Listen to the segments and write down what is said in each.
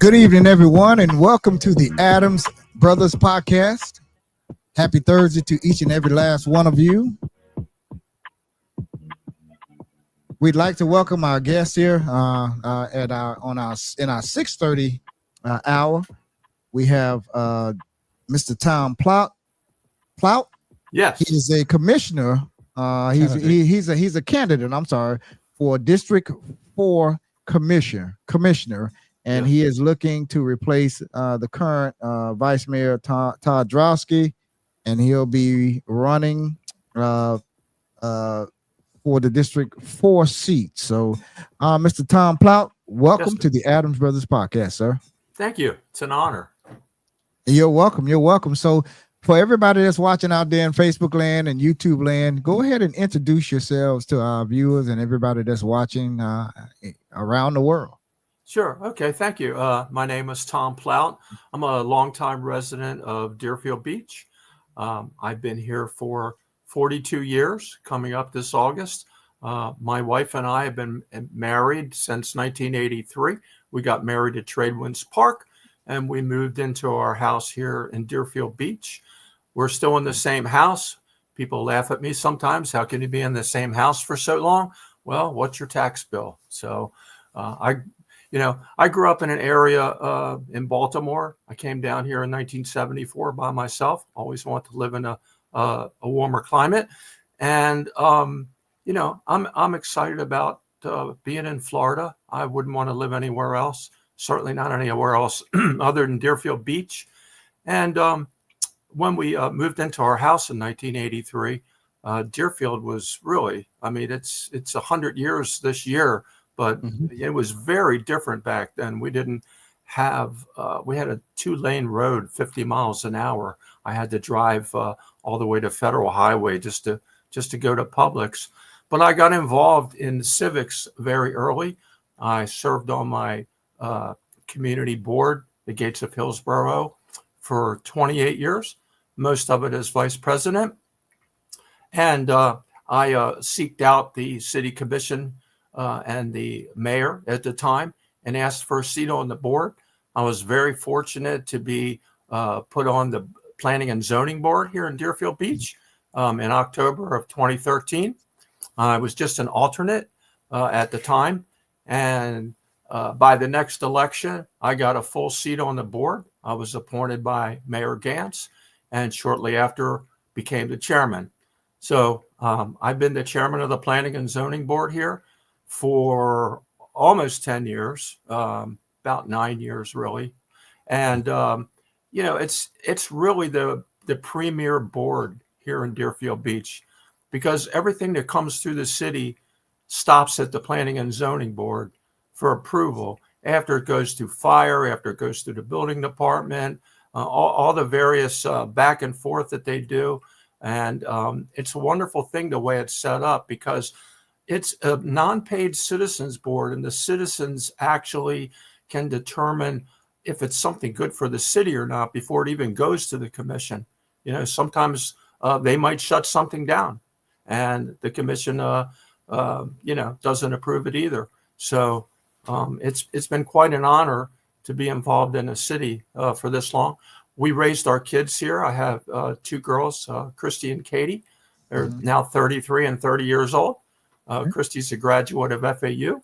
Good evening, everyone, and welcome to the Adams Brothers Podcast. Happy Thursday to each and every last one of you. We'd like to welcome our guests here in our 6:30 hour. We have Mr. Tom Plaut. Plaut. Yes, he is a commissioner. He's a candidate. I'm sorry, for District 4 commissioner. And he is looking to replace the current Vice Mayor Todd Drosky, and he'll be running for the District 4 seat. So, Mr. Tom Plaut, welcome to the Adams Brothers Podcast, sir. Thank you. It's an honor. You're welcome. You're welcome. So, for everybody that's watching out there in Facebook land and YouTube land, go ahead and introduce yourselves to our viewers and everybody that's watching around the world. Sure. Okay. Thank you. My name is Tom Plaut. I'm a longtime resident of Deerfield Beach. I've been here for 42 years, coming up this August. My wife and I have been married since 1983. We got married at Tradewinds Park, and we moved into our house here in Deerfield Beach. We're still in the same house. People laugh at me sometimes. How can you be in the same house for so long? Well, what's your tax bill? So I grew up in an area in Baltimore. I came down here in 1974 by myself. Always wanted to live in a warmer climate. And, I'm excited about being in Florida. I wouldn't want to live anywhere else, certainly not anywhere else other than Deerfield Beach. And when we moved into our house in 1983, Deerfield was really, it's 100 years this year, but it was very different back then. We didn't have, we had a 2-lane road, 50 miles an hour. I had to drive all the way to Federal Highway just to go to Publix. But I got involved in civics very early. I served on my community board, the Gates of Hillsborough, for 28 years, most of it as vice president. And I seeked out the city commission and the mayor at the time and asked for a seat on the board. I was very fortunate to be put on the planning and zoning board here in Deerfield Beach in October of 2013. I was just an alternate at the time. And by the next election, I got a full seat on the board. I was appointed by Mayor Gantz and shortly after became the chairman. So I've been the chairman of the planning and zoning board here for almost 10 years, about 9 years really. And, it's really the premier board here in Deerfield Beach because everything that comes through the city stops at the planning and zoning board for approval after it goes to fire, after it goes through the building department, all the various back and forth that they do. And it's a wonderful thing the way it's set up because it's a non-paid citizens board, and the citizens actually can determine if it's something good for the city or not before it even goes to the commission. Sometimes they might shut something down, and the commission, doesn't approve it either. So it's been quite an honor to be involved in a city for this long. We raised our kids here. I have 2 girls, Christy and Katie. They're now 33 and 30 years old. Christy's a graduate of FAU,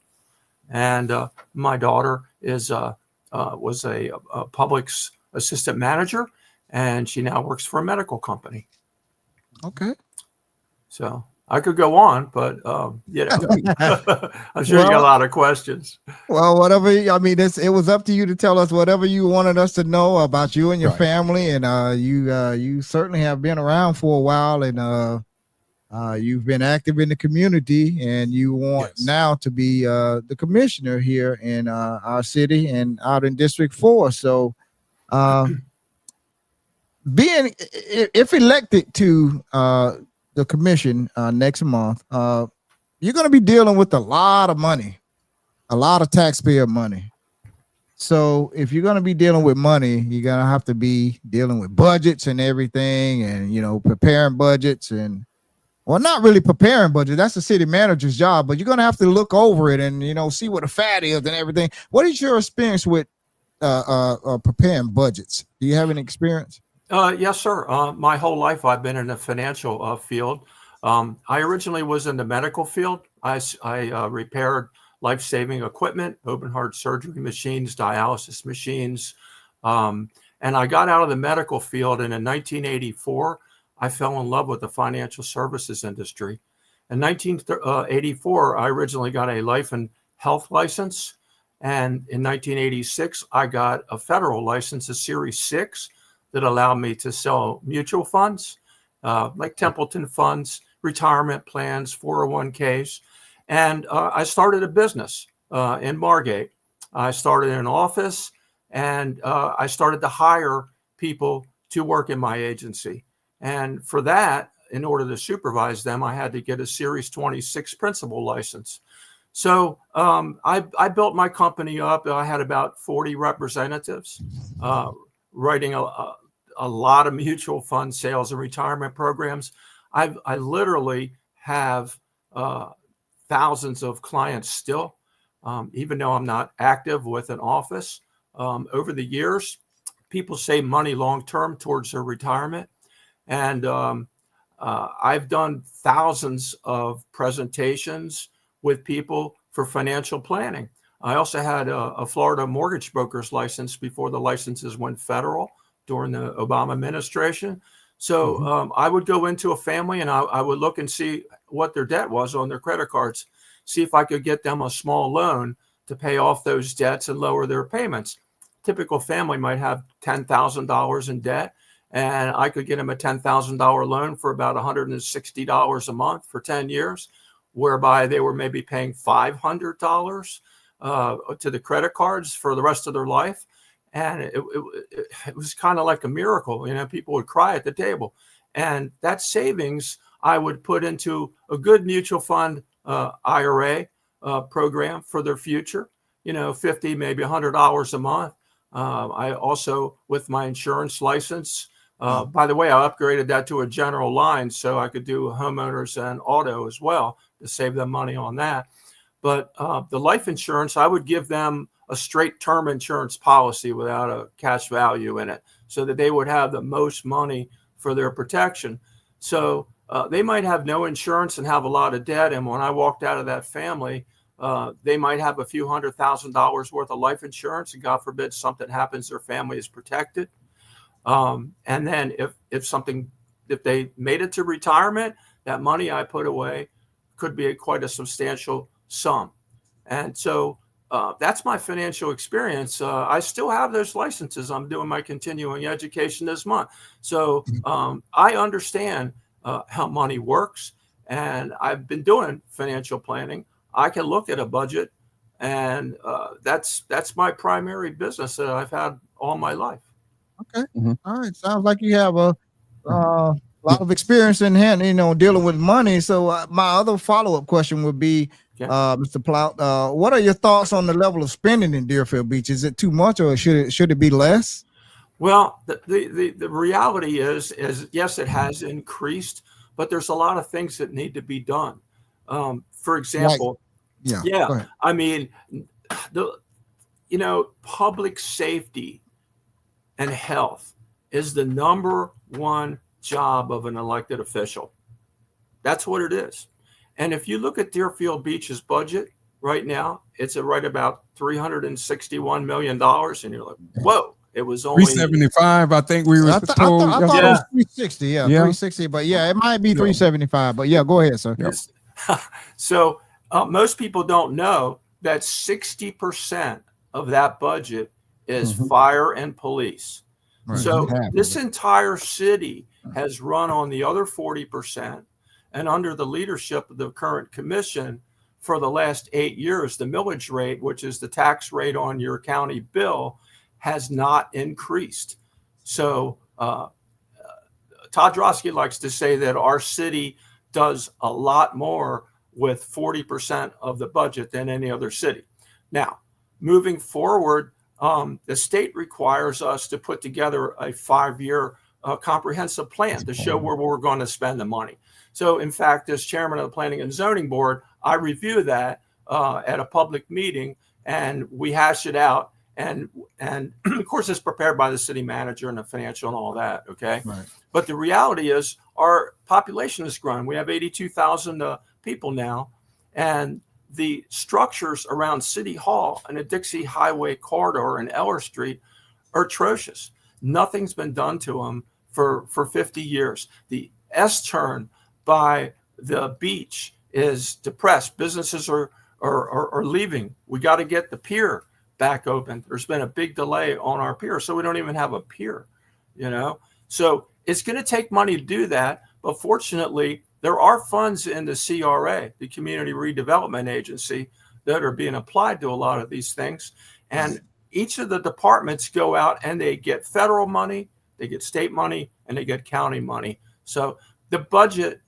and my daughter was a Publix assistant manager, and she now works for a medical company. Okay. So I could go on, but I'm sure you got a lot of questions. Well, whatever. It was up to you to tell us whatever you wanted us to know about you and your family, and you certainly have been around for a while, and you've been active in the community, and you want now to be the commissioner here in our city and out in District 4. So, if elected to the commission next month, you're going to be dealing with a lot of money, a lot of taxpayer money. So if you're going to be dealing with money, you're going to have to be dealing with budgets and everything, and preparing budgets and not really preparing budget. That's the city manager's job, but you're going to have to look over it and, see what the fat is and everything. What is your experience with preparing budgets? Do you have any experience? Yes, sir. My whole life, I've been in the financial field. I originally was in the medical field. I repaired life-saving equipment, open heart surgery machines, dialysis machines. And I got out of the medical field, and in 1984, I fell in love with the financial services industry. In 1984, I originally got a life and health license. And in 1986, I got a federal license, a Series 6, that allowed me to sell mutual funds, like Templeton funds, retirement plans, 401ks. And I started a business in Margate. I started an office, and I started to hire people to work in my agency. And for that, in order to supervise them, I had to get a Series 26 principal license. So I built my company up. I had about 40 representatives writing a lot of mutual fund sales and retirement programs. I literally have thousands of clients still, even though I'm not active with an office. Over the years, people save money long-term towards their retirement. And I've done thousands of presentations with people for financial planning. I also had a Florida mortgage broker's license before the licenses went federal during the Obama administration. So I would go into a family, and I would look and see what their debt was on their credit cards, see if I could get them a small loan to pay off those debts and lower their payments. Typical family might have $10,000 in debt, and I could get them a $10,000 loan for about $160 a month for 10 years, whereby they were maybe paying $500 to the credit cards for the rest of their life. And it was kind of like a miracle. You know, people would cry at the table. And that savings I would put into a good mutual fund IRA program for their future, you know, $50, maybe $100 a month. I also, with my insurance license, by the way, I upgraded that to a general line so I could do homeowners and auto as well to save them money on that. But the life insurance, I would give them a straight term insurance policy without a cash value in it so that they would have the most money for their protection. So they might have no insurance and have a lot of debt. And when I walked out of that family, they might have a few $100,000 worth of life insurance, and God forbid something happens, their family is protected. And then if they made it to retirement, that money I put away could be quite a substantial sum. And so that's my financial experience. I still have those licenses. I'm doing my continuing education this month. So I understand how money works, and I've been doing financial planning. I can look at a budget, and that's my primary business that I've had all my life. Okay. All right. Sounds like you have a lot of experience in hand, you know, dealing with money. So my other follow-up question would be, Mr. Plaut, what are your thoughts on the level of spending in Deerfield Beach? Is it too much, or should it be less? Well, the reality is yes, it has increased, but there's a lot of things that need to be done. For example, I mean, public safety and health is the number one job of an elected official. That's what it is. And if you look at Deerfield Beach's budget right now, it's at right about $361 million. And you're like, whoa, it was only 375. I think we were told. I thought it was 360. Yeah, 360. But yeah, it might be 375. But yeah, go ahead, sir. Yes. So most people don't know that 60% of that budget is fire and police. Right. So this entire city has run on the other 40%. And under the leadership of the current commission for the last 8 years, the millage rate, which is the tax rate on your county bill, has not increased. So Todd Drosky likes to say that our city does a lot more with 40% of the budget than any other city. Now, moving forward, the state requires us to put together a 5-year comprehensive plan to show where we're going to spend the money. So, in fact, as chairman of the Planning and Zoning Board, I review that at a public meeting, and we hash it out. and of course it's prepared by the city manager and the financial and all that. Okay. Right. But the reality is our population has grown. We have 82,000 people now, and the structures around City Hall and the Dixie Highway corridor and Eller Street are atrocious. Nothing's been done to them for 50 years. The S-turn by the beach is depressed. Businesses are leaving. We got to get the pier back open. There's been a big delay on our pier, so we don't even have a pier, you know? So it's going to take money to do that. But fortunately, there are funds in the CRA, the Community Redevelopment Agency, that are being applied to a lot of these things. And each of the departments go out and they get federal money, they get state money, and they get county money. So the budget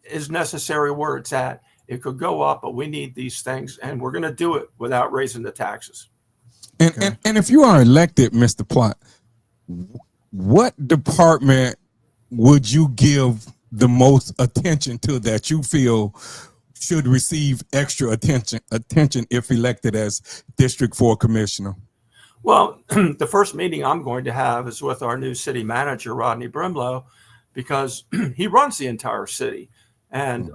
is necessary where it's at. It could go up, but we need these things, and we're going to do it without raising the taxes. And if you are elected, Mr. Plaut, what department would you give the most attention to that you feel should receive extra attention if elected as District 4 Commissioner? Well, the first meeting I'm going to have is with our new city manager, Rodney Brimlow, because he runs the entire city. And,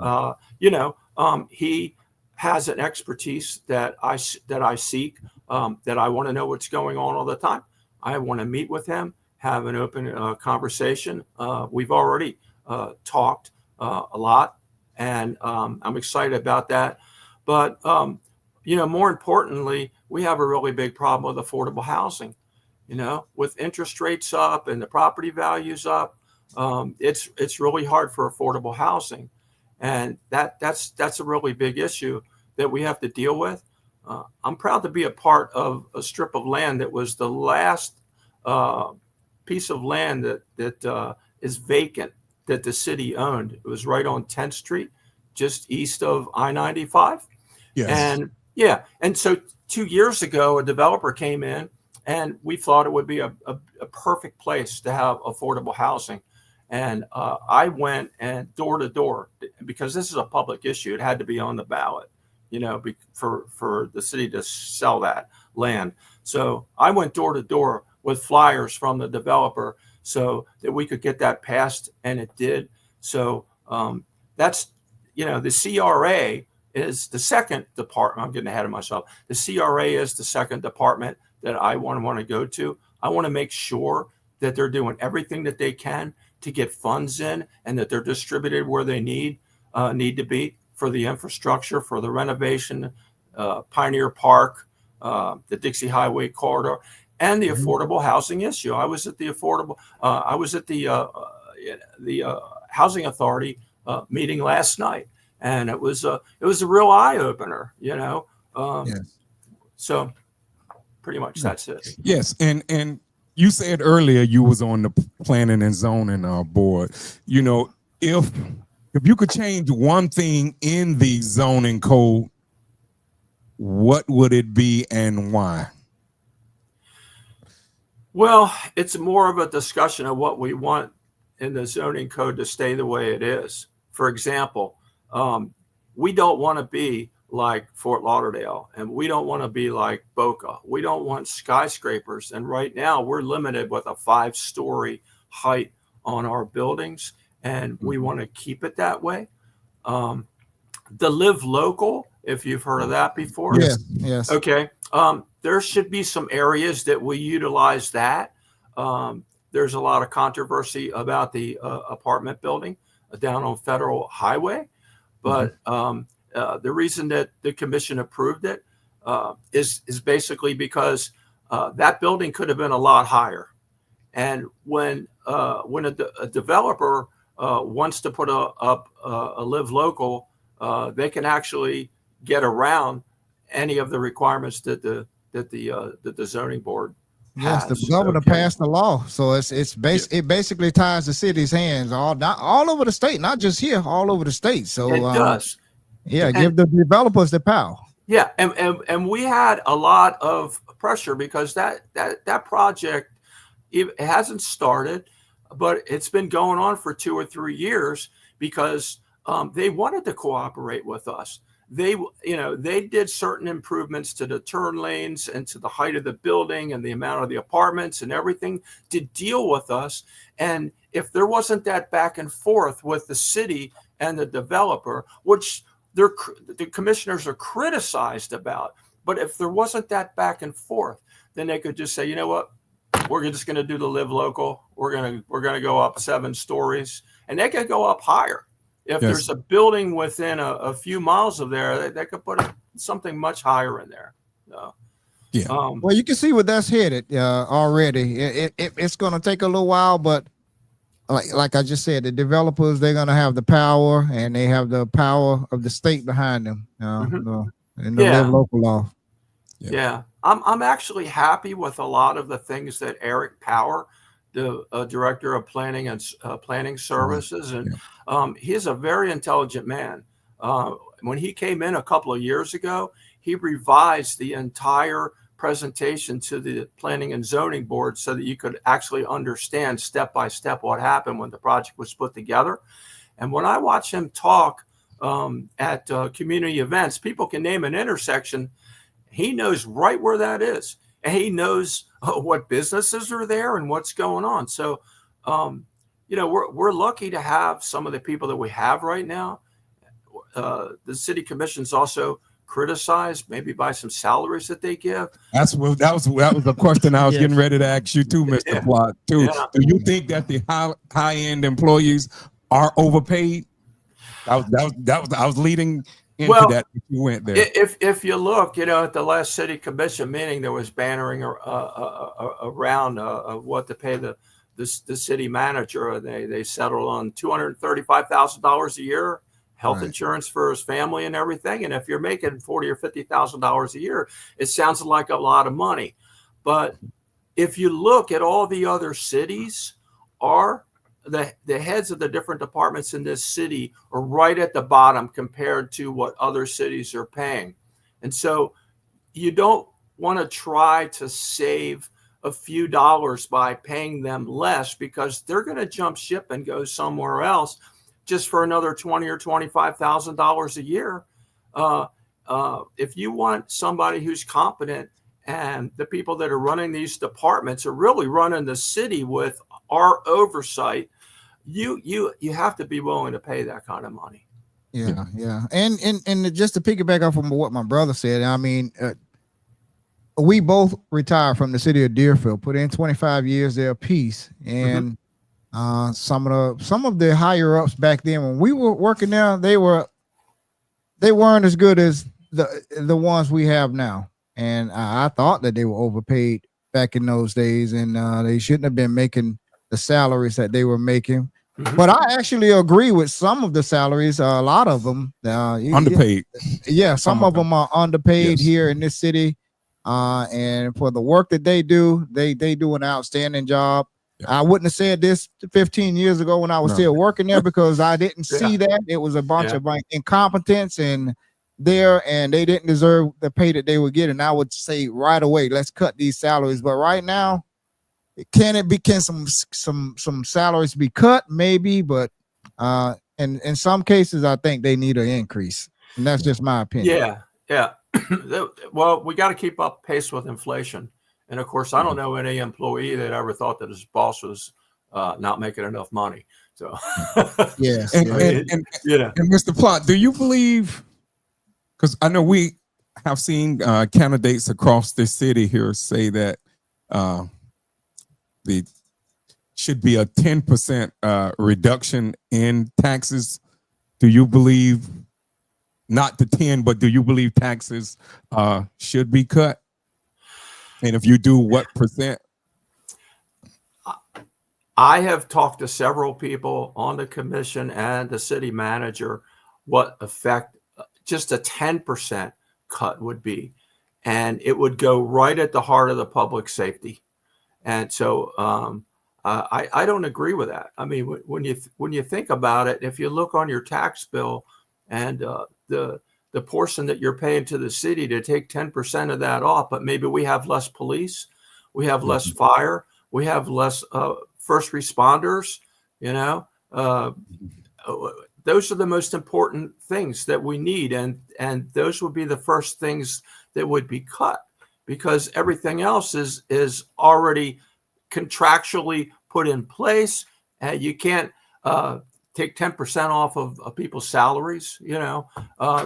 he has an expertise that I seek, that I want to know what's going on all the time. I want to meet with him, have an open conversation. We've already talked a lot, and I'm excited about that. But, more importantly, we have a really big problem with affordable housing. With interest rates up and the property values up, it's really hard for affordable housing. And that's a really big issue that we have to deal with. I'm proud to be a part of a strip of land that was the last piece of land that is vacant that the city owned. It was right on 10th Street, just east of I-95. Yes. And so 2 years ago, a developer came in, and we thought it would be a perfect place to have affordable housing. And I went and door to door, because this is a public issue. It had to be on the ballot, for the city to sell that land. So I went door to door with flyers from the developer so that we could get that passed, and it did. So that's, the CRA is the second department. I'm getting ahead of myself. The CRA is the second department that I want to go to. I want to make sure that they're doing everything that they can to get funds in, and that they're distributed where they need to be for the infrastructure, for the renovation, Pioneer Park, the Dixie Highway corridor, and the affordable housing issue. I was at the Housing Authority meeting last night, and it was a real eye opener. Yes. So pretty much that's it. Yes, and you said earlier you was on the planning and zoning board. If you could change one thing in the zoning code, what would it be and why? Well, it's more of a discussion of what we want in the zoning code to stay the way it is. For example, we don't want to be like Fort Lauderdale, and we don't want to be like Boca. We don't want skyscrapers. And right now we're limited with a 5-story height on our buildings, and we want to keep it that way. The live local, if you've heard of that before. Yes. Okay. There should be some areas that we utilize that. There's a lot of controversy about the apartment building down on Federal Highway, but the reason that the commission approved it is basically because that building could have been a lot higher. And when a developer wants to put up a live local, they can actually get around any of the requirements that the zoning board has. Yes, the governor passed the law, so it basically ties the city's hands all over the state, not just here, all over the state. So it does. Yeah, give the developers the power. Yeah, and we had a lot of pressure because that project, it hasn't started, but it's been going on for 2 or 3 years because they wanted to cooperate with us. they did certain improvements to the turn lanes and to the height of the building and the amount of the apartments and everything to deal with us. And if there wasn't that back and forth with the city and the developer, which the commissioners are criticized about, but if there wasn't that back and forth, then they could just say, you know what, we're just going to do the live local. We're going to go up 7 stories, and they could go up higher. If there's a building within a few miles of there, they could put something much higher in there. Yeah. Well, you can see where that's headed already. It's going to take a little while, but like I just said, the developers, they're going to have the power, and they have the power of the state behind them. And the live local law. Yeah. I'm actually happy with a lot of the things that Eric Power, the director of planning and planning services, and he's a very intelligent man. When he came in a couple of years ago, he revised the entire presentation to the planning and zoning board so that you could actually understand step by step what happened when the project was put together. And when I watch him talk at community events, people can name an intersection. He knows right where that is, and he knows what businesses are there and what's going on. So, we're lucky to have some of the people that we have right now. The city commission's also criticized maybe by some salaries that they give. That was the question I was getting ready to ask you too, Mr. Plaut. Too. Yeah. Do you think that the high end employees are overpaid? I was leading into that. If you went there, if you look, at the last city commission meeting, there was bannering around what to pay the city manager. They settled on $235,000 a year, health insurance for his family and everything. And if you're making $40,000 or $50,000 a year, it sounds like a lot of money. But if you look at all the other cities, the heads of the different departments in this city are right at the bottom compared to what other cities are paying. And so you don't want to try to save a few dollars by paying them less, because they're going to jump ship and go somewhere else just for another $20,000 or $25,000 a year. If you want somebody who's competent, and the people that are running these departments are really running the city with our oversight, you have to be willing to pay that kind of money. Yeah. And just to piggyback off of what my brother said, I mean, we both retired from the city of Deerfield, put in 25 years there apiece, and some of the higher ups back then when we were working there, they weren't as good as the ones we have now. And I thought that they were overpaid back in those days, and they shouldn't have been making the salaries that they were making. But I actually agree with some of the salaries. A lot of them underpaid. Yeah, some of them are underpaid here in this city. And for the work that they do, they do an outstanding job. I wouldn't have said this 15 years ago when I was still working there, because I didn't see that. It was a bunch of incompetence and they didn't deserve the pay that they were getting. I would say right away, let's cut these salaries. But right now, can some salaries be cut? Maybe, but in some cases, I think they need an increase, and that's just my opinion. Yeah. Well, we got to keep up pace with inflation, and of course, I don't know any employee that ever thought that his boss was not making enough money. So, yes, and Mr. Plaut, do you believe? Because I know we have seen candidates across the city here say that there should be a 10% reduction in taxes. Do you believe, not the 10, but do you believe taxes should be cut? And if you do, what percent? I have talked to several people on the commission and the city manager what effect just a 10% cut would be, and it would go right at the heart of the public safety. And so I don't agree with that. I mean, when you think about it, if you look on your tax bill and the portion that you're paying to the city, to take 10% of that off, but maybe we have less police, we have less fire, we have less first responders, those are the most important things that we need, and those would be the first things that would be cut, because everything else is already contractually put in place, and you can't take 10% off of people's salaries,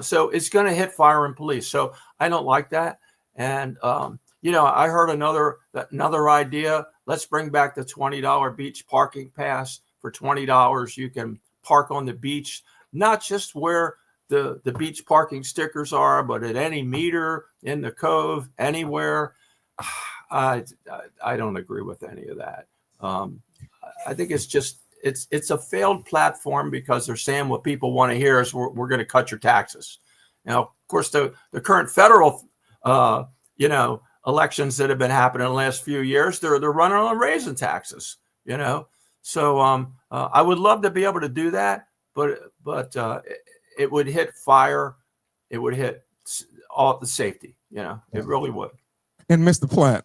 so it's going to hit fire and police. So I don't like that. And I heard another idea. Let's bring back the $20 beach parking pass. For $20 you can park on the beach, not just where the beach parking stickers are, but at any meter in the cove, anywhere. I don't agree with any of that. I think it's just it's a failed platform, because they're saying what people want to hear is we're going to cut your taxes. Now, of course, the current federal elections that have been happening in the last few years, they're running on raising taxes. So I would love to be able to do that, but it would hit fire, it would hit all the safety. It really would. And Mr. Platt,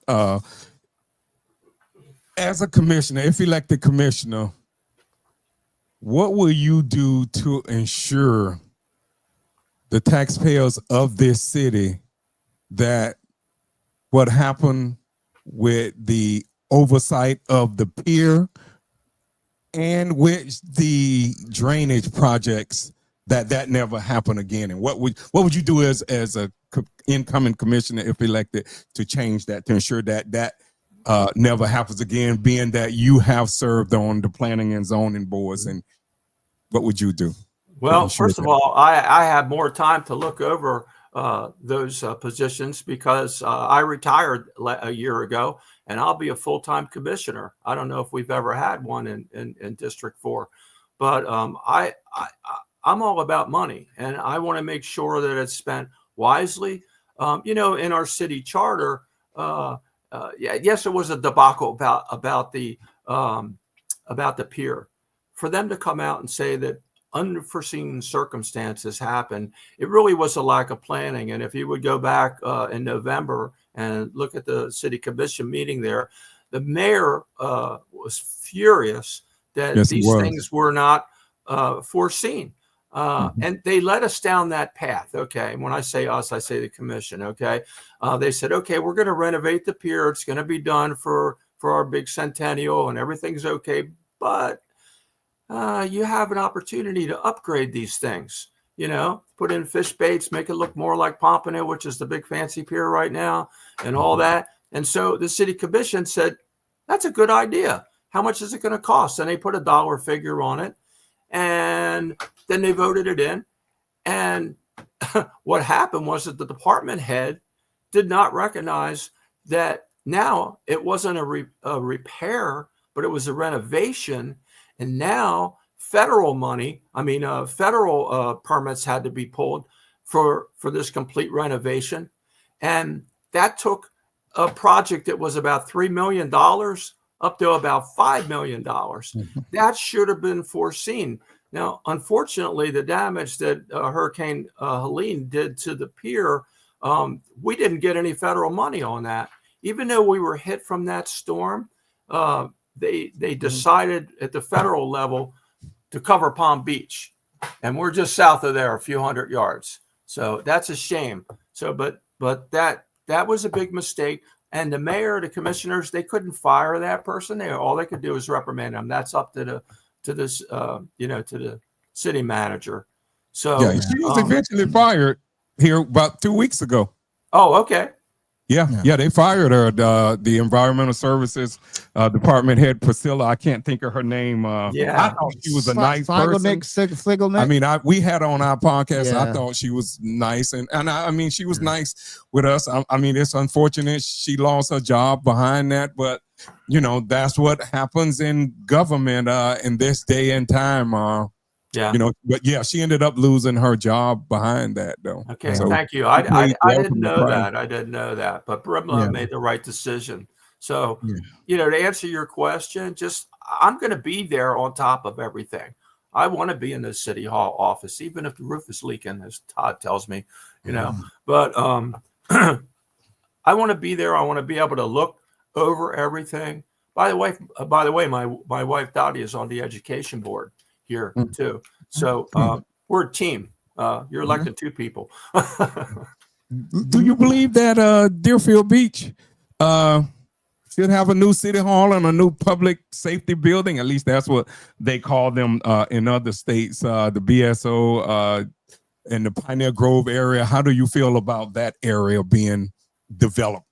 as a commissioner, if elected commissioner, what will you do to ensure the taxpayers of this city that what happened with the oversight of the pier and with the drainage projects, that never happen again? And what would you do as a incoming commissioner, if elected, to change that, to ensure that never happens again, being that you have served on the planning and zoning boards? And what would you do? Well, first of all, I have more time to look over those positions, because I retired a year ago, and I'll be a full-time commissioner. I don't know if we've ever had one in District 4, but I'm all about money, and I want to make sure that it's spent wisely. In our city charter, yes, it was a debacle about the pier. For them to come out and say that unforeseen circumstances happened, it really was a lack of planning. And if you would go back in November and look at the city commission meeting there, the mayor was furious that these things were not foreseen. And they led us down that path. Okay. And when I say us, I say the commission. Okay. They said, okay, we're going to renovate the pier. It's going to be done for our big centennial, and everything's okay. But you have an opportunity to upgrade these things, put in fish baits, make it look more like Pompano, which is the big fancy pier right now, and all that. And so the city commission said, that's a good idea. How much is it going to cost? And they put a dollar figure on it. And then they voted it in. And what happened was that the department head did not recognize that now it wasn't a repair, but it was a renovation. And now federal permits had to be pulled for this complete renovation. And that took a project that was about $3 million up to about $5 million. That should have been foreseen. Now, unfortunately, the damage that Hurricane Helene did to the pier, we didn't get any federal money on that. Even though we were hit from that storm, they decided at the federal level to cover Palm Beach, and we're just south of there, a few hundred yards. So that's a shame. So, but that was a big mistake. And the mayor, the commissioners, they couldn't fire that person. All they could do is reprimand them. That's up to the city manager. So yeah, she was eventually fired here about 2 weeks ago. Oh, okay. Yeah, they fired her. The environmental services department head, Priscilla. I can't think of her name. I thought she was a nice person. I mean, we had her on our podcast. Yeah. I thought she was nice, and I mean, she was nice with us. I mean, it's unfortunate she lost her job behind that, but that's what happens in government in this day and time. But yeah, she ended up losing her job behind that, though. Okay, so thank you. I didn't know that. I didn't know that. But Brimlow made the right decision. So, to answer your question, I'm going to be there on top of everything. I want to be in the city hall office, even if the roof is leaking, as Todd tells me, But I want to be there. I want to be able to look over everything. By the way, my wife Dottie is on the education board here too. So we're a team. You're electing two people. Do you believe that Deerfield Beach should have a new city hall and a new public safety building? At least that's what they call them in other states, the BSO in the Pioneer Grove area. How do you feel about that area being developed?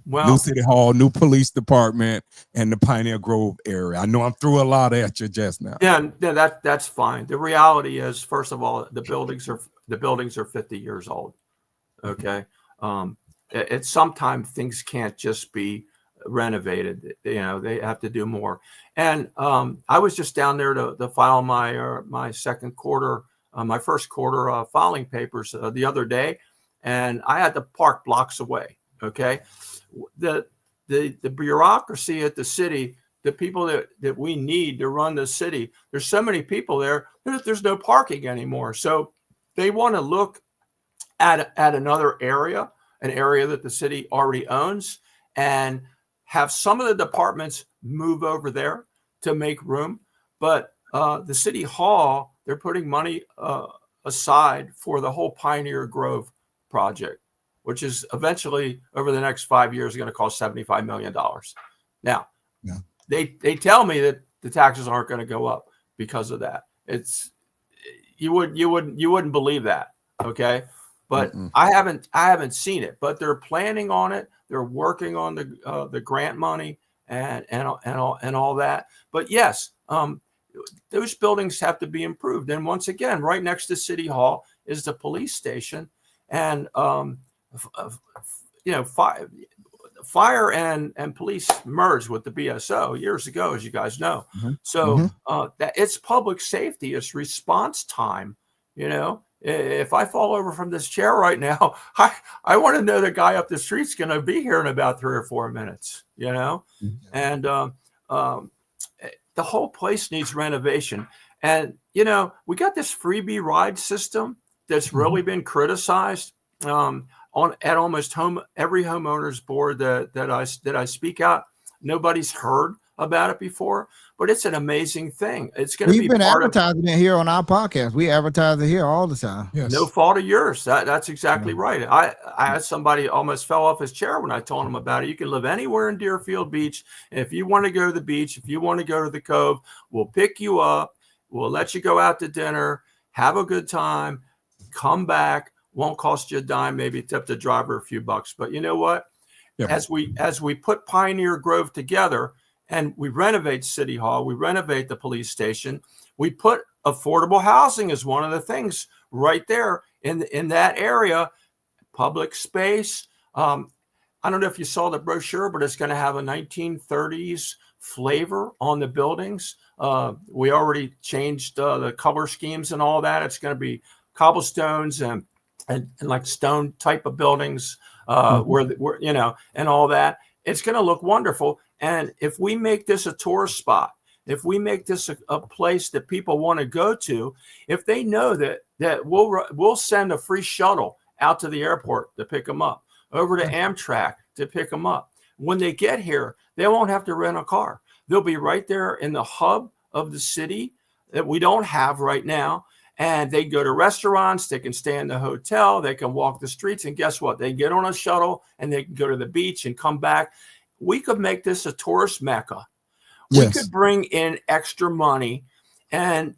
Well, new city hall, new police department, and the Pioneer Grove area. I know I'm through a lot at you just now. Yeah, that's fine. The reality is, first of all, the buildings are 50 years old. Okay, it's sometimes things can't just be renovated. You know, they have to do more. And I was just down there to file my second quarter, my first quarter filing papers the other day, and I had to park blocks away. Okay, the bureaucracy at the city, the people that we need to run the city, there's so many people there. There's no parking anymore, so they want to look at another area, an area that the city already owns, and have some of the departments move over there to make room. But the city hall, they're putting money aside for the whole Pioneer Grove project, which is eventually over the next 5 years going to cost $75 million. Now, yeah. They tell me that the taxes aren't going to go up because of that. You wouldn't believe that, okay? But I haven't seen it. But they're planning on it. They're working on the grant money and all that. But yes, those buildings have to be improved. And once again, right next to City Hall is the police station, and fire and police merged with the BSO years ago, as you guys know. So that it's public safety, it's response time. You know, if I fall over from this chair right now, I want to know the guy up the street's going to be here in about 3 or 4 minutes. You know, and the whole place needs renovation. And you know, we got this freebie ride system that's really been criticized. At almost every homeowners board that I speak at, nobody's heard about it before, but it's an amazing thing. It's going to be We've been advertising it here on our podcast. We advertise it here all the time. Yes. No fault of yours. That's exactly right. I had somebody almost fell off his chair when I told him about it. You can live anywhere in Deerfield Beach. And if you want to go to the beach, if you want to go to the Cove, we'll pick you up. We'll let you go out to dinner, have a good time, come back. Won't cost you a dime, maybe tip the driver a few bucks. But you know what? Yeah. As we put Pioneer Grove together and we renovate City Hall, we renovate the police station, we put affordable housing as one of the things right there in that area, public space. I don't know if you saw the brochure, but it's going to have a 1930s flavor on the buildings. We already changed the color schemes and all that. It's going to be cobblestones and like stone type of buildings where you know, and all that. It's going to look wonderful. And if we make this a tourist spot, if we make this a place that people want to go to, if they know that we'll send a free shuttle out to the airport to pick them up, over to Amtrak to pick them up. When they get here, they won't have to rent a car. They'll be right there in the hub of the city that we don't have right now. And they go to restaurants, they can stay in the hotel, they can walk the streets, and guess what? They get on a shuttle and they can go to the beach and come back. We could make this a tourist mecca. Yes. We could bring in extra money. And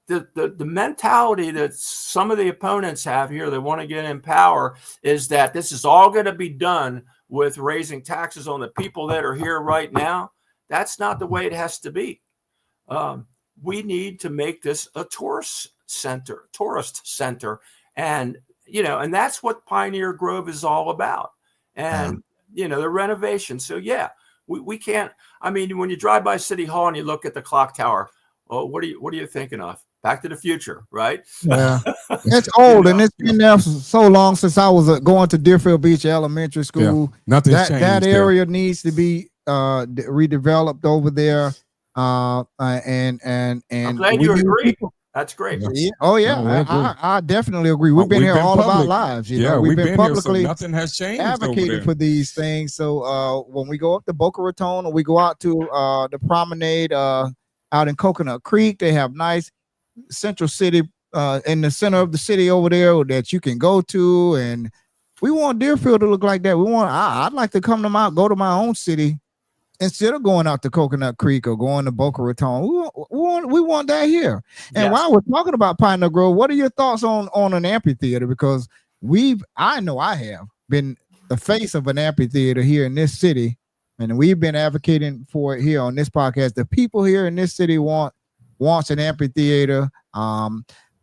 the mentality that some of the opponents have here, they want to get in power, is that this is all going to be done with raising taxes on the people that are here right now. That's not the way it has to be. We need to make this a tourist center. And, you know, and that's what Pioneer Grove is all about. And, you know, the renovation. So, yeah, we can't, I mean, when you drive by City Hall and you look at the clock tower, well, what are you thinking of? Back to the Future, right? Yeah, it's old, you know? And it's been there for so long since I was going to Deerfield Beach Elementary School. Yeah, that area needs to be redeveloped over there. And I'm glad you agree. That's great. Yeah. Oh yeah, I definitely agree. We've been here all of our lives. You know, we've been publicly here, so nothing has changed. Advocating for these things. So when we go up to Boca Raton or we go out to the promenade out in Coconut Creek, they have nice. central city, in the center of the city over there that you can go to, and we want Deerfield to look like that. I'd like to go to my own city instead of going out to Coconut Creek or going to Boca Raton. We want that here. And Yes. while we're talking about Pioneer Grove, what are your thoughts on an amphitheater? Because I know I have been the face of an amphitheater here in this city, and we've been advocating for it here on this podcast. The people here in this city wants an amphitheater.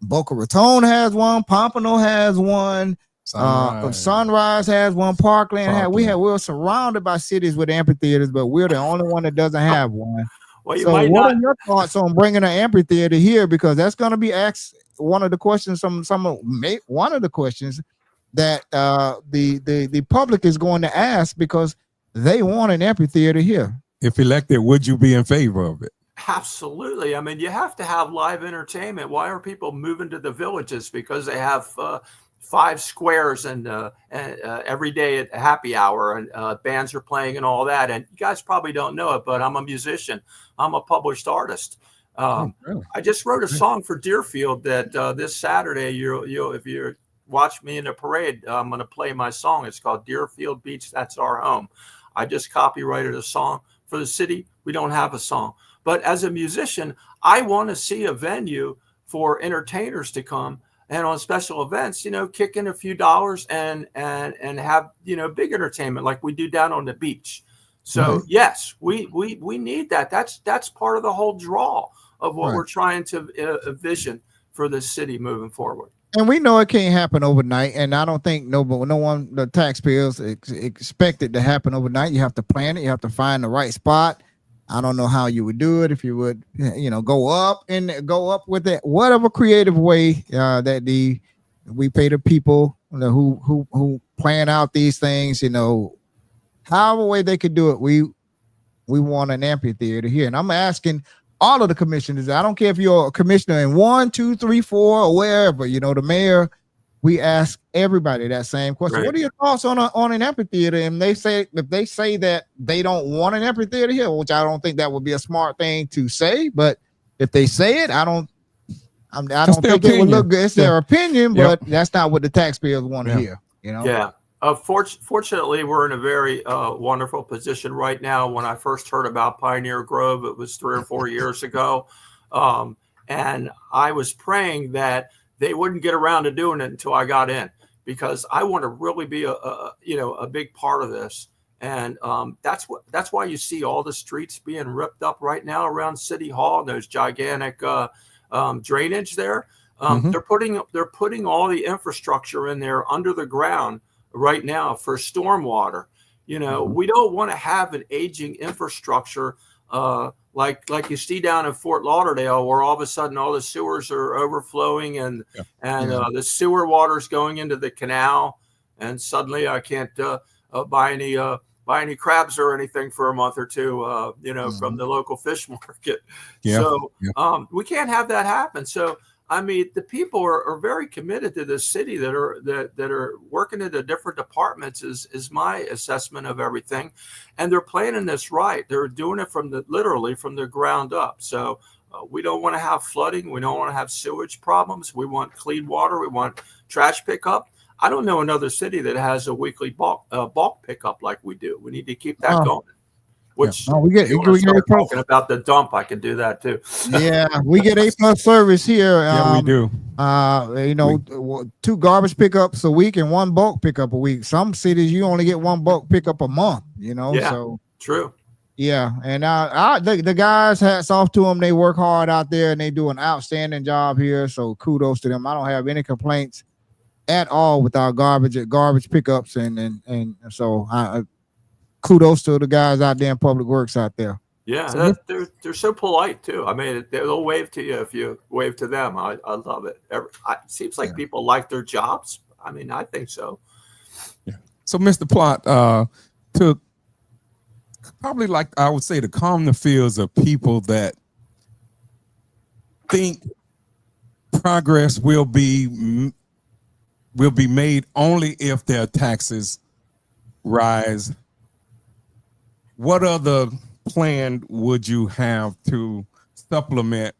Boca Raton has one, Pompano has one. Sunrise has one, Parkland. We're surrounded by cities with amphitheaters, but we're the only one that doesn't have one. Well, so what are your thoughts on bringing an amphitheater here? Because that's going to be asked. One of the questions, one of the questions that the public is going to ask, because they want an amphitheater here. If elected, would you be in favor of it? Absolutely. I mean, you have to have live entertainment. Why are people moving to the villages? Because they have 5 squares and every day at happy hour, and bands are playing and all that. And you guys probably don't know it, but I'm a musician. I'm a published artist. Really? I just wrote a song for Deerfield that this Saturday, if you watch me in the parade, I'm going to play my song. It's called Deerfield Beach, That's Our Home. I just copyrighted a song for the city. We don't have a song. But as a musician, I want to see a venue for entertainers to come, and on special events, kick in a few dollars and have, big entertainment like we do down on the beach. So yes, we need that. That's part of the whole draw of what we're trying to envision for this city moving forward. And we know it can't happen overnight, and I don't think no one, the taxpayers, expect it to happen overnight. You have to plan it. You have to find the right spot. I don't know how you would do it, if you would, go up with it, whatever creative way that we pay the people who plan out these things, however way they could do it. We want an amphitheater here, and I'm asking all of the commissioners. I don't care if you're a commissioner in 1, 2, 3, 4, or wherever. The mayor. We ask everybody that same question. Right. What are your thoughts on an amphitheater? And if they say that they don't want an amphitheater here, which I don't think that would be a smart thing to say, but if they say it, I don't think it would look good. It's their opinion, but that's not what the taxpayers want to hear. Yeah. Fortunately, we're in a very wonderful position right now. When I first heard about Pioneer Grove, it was 3 or 4 years ago, and I was praying that they wouldn't get around to doing it until I got in, because I want to really be a big part of this. And that's why you see all the streets being ripped up right now around City Hall. There's gigantic drainage there. They're putting all the infrastructure in there under the ground right now for stormwater. We don't want to have an aging infrastructure like you see down in Fort Lauderdale, where all of a sudden all the sewers are overflowing and the sewer water's going into the canal, and suddenly I can't buy any crabs or anything for a month or two, from the local fish market. So we can't have that happen. So I mean, the people are very committed to this city that are working in the different departments is my assessment of everything. And they're planning this right. They're doing it literally from the ground up. So we don't want to have flooding. We don't want to have sewage problems. We want clean water. We want trash pickup. I don't know another city that has a weekly bulk pickup like we do. We need to keep that going. Which we get talking about the dump, I can do that too. Yeah, we get A+ service here. We do. 2 garbage pickups a week and 1 bulk pickup a week. Some cities you only get 1 bulk pickup a month. So true. Yeah, and the guys, hats off to them. They work hard out there and they do an outstanding job here. So kudos to them. I don't have any complaints at all with our garbage pickups, and so kudos to the guys out there in Public Works out there. Yeah, they're so polite too. I mean, they'll wave to you if you wave to them. I love it. It seems like people like their jobs. I mean, I think so. Yeah. So, Mr. Plaut, took probably, like I would say, to calm the fears of people that think progress will be made only if their taxes rise. What other plan would you have to supplement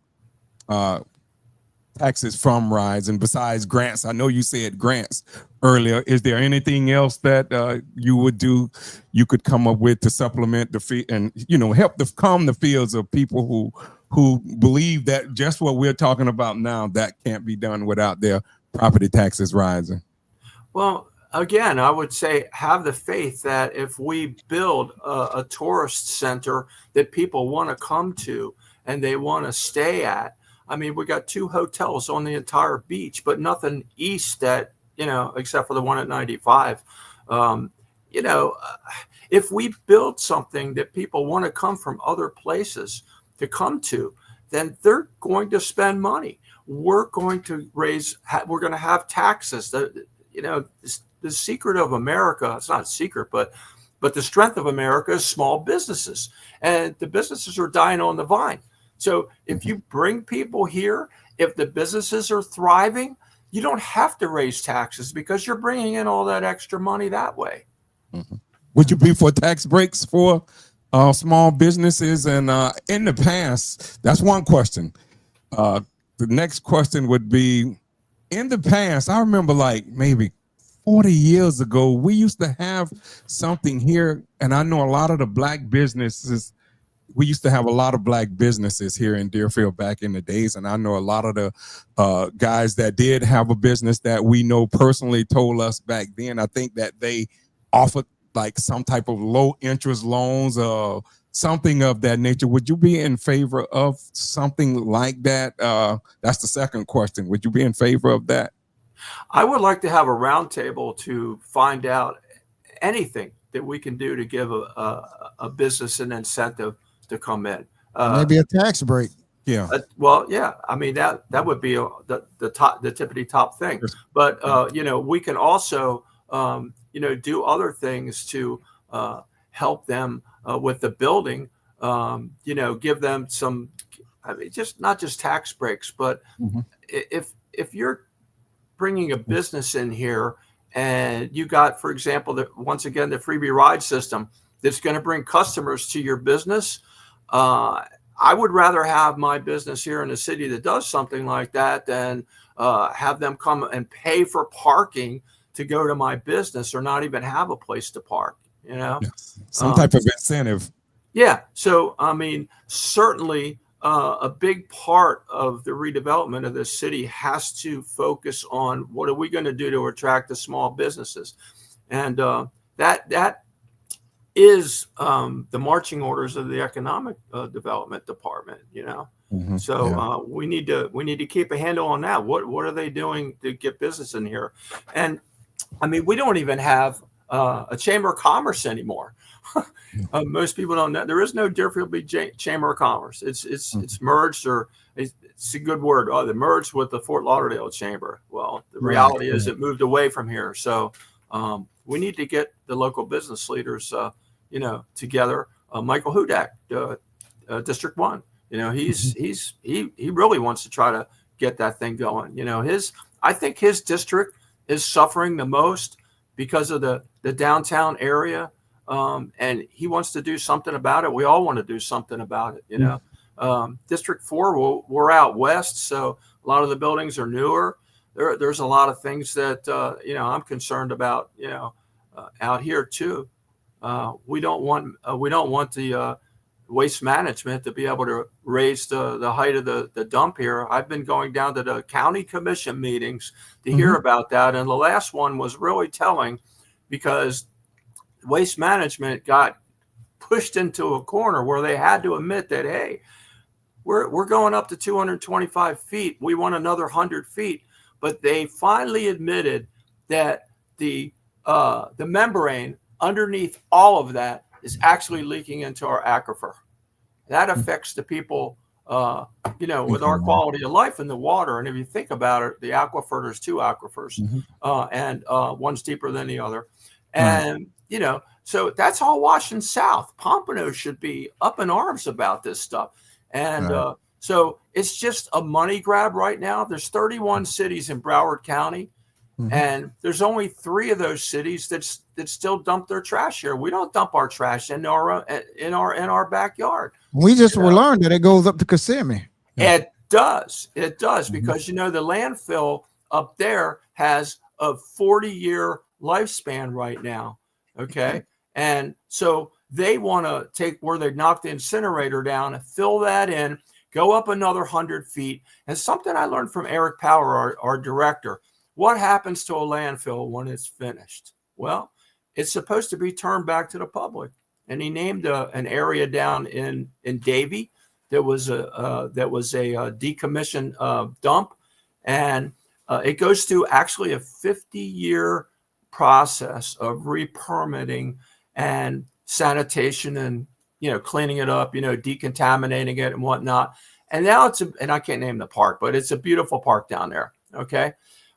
taxes from rising besides grants? I know you said grants earlier. Is there anything else that you would do, you could come up with to supplement the fee and, you know, help to calm the fears of people who believe that just what we're talking about now, that can't be done without their property taxes rising? Well, again, I would say have the faith that if we build a tourist center that people want to come to and they want to stay at. I mean, we got 2 hotels on the entire beach, but nothing east that, you know, except for the one at 95. You know, if we build something that people want to come from other places to come to, then they're going to spend money. We're going to we're going to have taxes. You know, the secret of America, it's not a secret, but the strength of America is small businesses, and the businesses are dying on the vine. So if you bring people here, if the businesses are thriving, you don't have to raise taxes because you're bringing in all that extra money that way. Mm-hmm. Would you be for tax breaks for small businesses? And in the past, that's one question. The next question would be, in the past, I remember like maybe 40 years ago, we used to have something here, and I know a lot of the black businesses, we used to have a lot of black businesses here in Deerfield back in the days. And I know a lot of the guys that did have a business that we know personally told us back then, I think that they offered like some type of low interest loans or something of that nature. Would you be in favor of something like that? That's the second question. Would you be in favor of that? I would like to have a roundtable to find out anything that we can do to give a business an incentive to come in. Maybe a tax break. Yeah. Well, yeah. I mean, that would be the tippity top thing. But you know, we can also you know, do other things to help them with the building. You know, give them some. I mean, not just tax breaks, but if you're bringing a business in here and you got, for example, once again the freebie ride system that's going to bring customers to your business. I would rather have my business here in the city that does something like that than have them come and pay for parking to go to my business or not even have a place to park, you know? Yes. Some type of incentive. Yeah. So, I mean, certainly a big part of the redevelopment of this city has to focus on what are we going to do to attract the small businesses. And that is the marching orders of the economic development department, you know. So we need to keep a handle on that. What are they doing to get business in here? And I mean, we don't even have a chamber of commerce anymore. Most people don't know there is no Deerfield Beach Chamber of Commerce. It's merged, or it's a good word. Oh, they merged with the Fort Lauderdale Chamber. Well, the reality is it moved away from here. So we need to get the local business leaders, you know, together. Michael Hudak, District 1. You know, he really wants to try to get that thing going. You know, I think his district is suffering the most because of the downtown area. And he wants to do something about it. We all want to do something about it, you know. District 4, we're out west, so a lot of the buildings are newer. There's a lot of things that you know, I'm concerned about, you know, out here too. We don't want the waste management to be able to raise the height of the dump here. I've been going down to the county commission meetings to hear about that, and the last one was really telling because waste management got pushed into a corner where they had to admit that, hey, we're going up to 225 feet. We want another 100 feet. But they finally admitted that the membrane underneath all of that is actually leaking into our aquifer. That affects the people, you know, with our quality of life in the water. And if you think about it, the aquifer, there's 2 aquifers, and one's deeper than the other. And, you know, so that's all Washington South. Pompano should be up in arms about this stuff. And so it's just a money grab right now. There's 31 cities in Broward County, and there's only 3 of those cities that still dump their trash here. We don't dump our trash in our backyard. We just learned that it goes up to Kissimmee. It does. It does, because, you know, the landfill up there has a 40-year lifespan right now. Okay. And so they want to take where they knocked the incinerator down and fill that in, go up another 100 feet. And something I learned from Eric Power, our director, what happens to a landfill when it's finished? Well, it's supposed to be turned back to the public. And he named an area down in Davie that was a decommissioned dump, and it goes through actually a 50-year process of re-permitting and sanitation, and, you know, cleaning it up, you know, decontaminating it and whatnot. And now and I can't name the park, but it's a beautiful park down there. Okay.